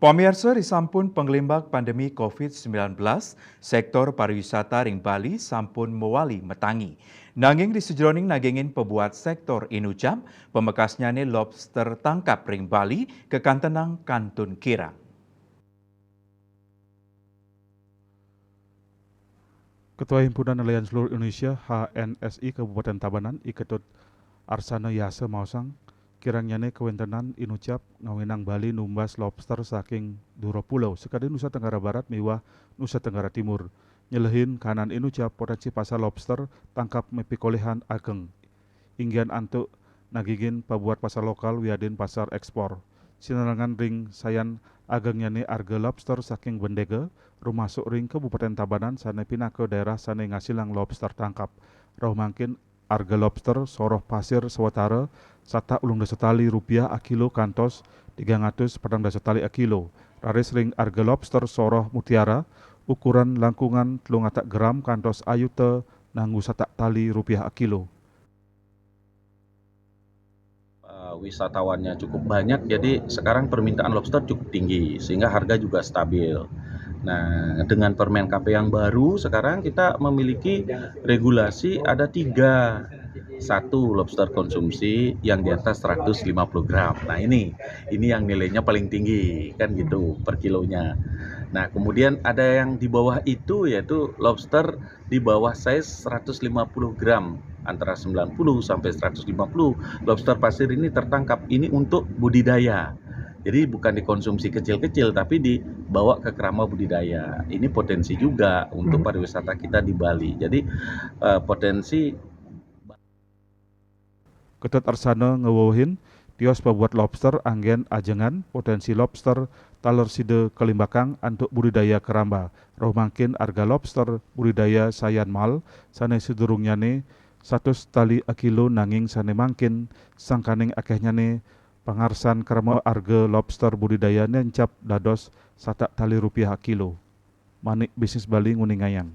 Pamirsa disampun penglimbak pandemi COVID-19, sektor pariwisata ring Bali sampun mewali metangi. Nanging di sejroning nagingin pebuat sektor inucap, pemekasnya ne lobster tangkap ring Bali ke kantenang Kantun Kirang. Ketua Himpunan Nelayan Seluruh Indonesia HNSI Kabupaten Tabanan Iketut Arsana Yase Mausang kirangnyane kewentenan inucap ngawinang Bali numbas lobster saking duro pulau sekali Nusa Tenggara Barat miwah Nusa Tenggara Timur nyelehin kanan inucap potensi pasar lobster tangkap mepikolehan ageng inggian antuk nagigin pabuat pasar lokal wiadin pasar ekspor sinarangan ring sayan agengnyane arga lobster saking bendege rumasuk ring Kabupaten Tabanan sane pindah ke daerah sane ngasilang lobster tangkap roh mangkin arga lobster soroh pasir sewatara sata ulung dasa tali rupiah a kilo kantos 300 pedang dasa tali a kilo raris ring arga lobster soroh mutiara ukuran langkungan 3 gram kantos ayute nanggu sata tali rupiah a kilo. Wisatawannya cukup banyak, jadi sekarang permintaan lobster cukup tinggi sehingga harga juga stabil. Nah, dengan Permen KP yang baru sekarang kita memiliki regulasi ada 3. Satu, lobster konsumsi yang di atas 150 gram. Nah, ini yang nilainya paling tinggi kan gitu per kilonya. Nah, kemudian ada yang di bawah itu yaitu lobster di bawah size 150 gram, antara 90 sampai 150. Lobster pasir ini tertangkap, ini untuk budidaya. Jadi bukan dikonsumsi kecil-kecil tapi dibawa ke kerama budidaya. Ini potensi juga untuk pariwisata kita di Bali. Jadi potensi Ketut Arsana ngewohin tios pembuat lobster anggen ajengan potensi lobster taler side kelimbakang untuk budidaya keramba. Roh mangkin arga lobster budidaya sayan mal sane sedurungnyane 100 tali a kilo nanging sane mangkin sangkaning akehnyane pangarsan kerama arga lobster budidaya nencap dados 1 tali rupiah a kilo. Manik bisnis Bali nguningayang.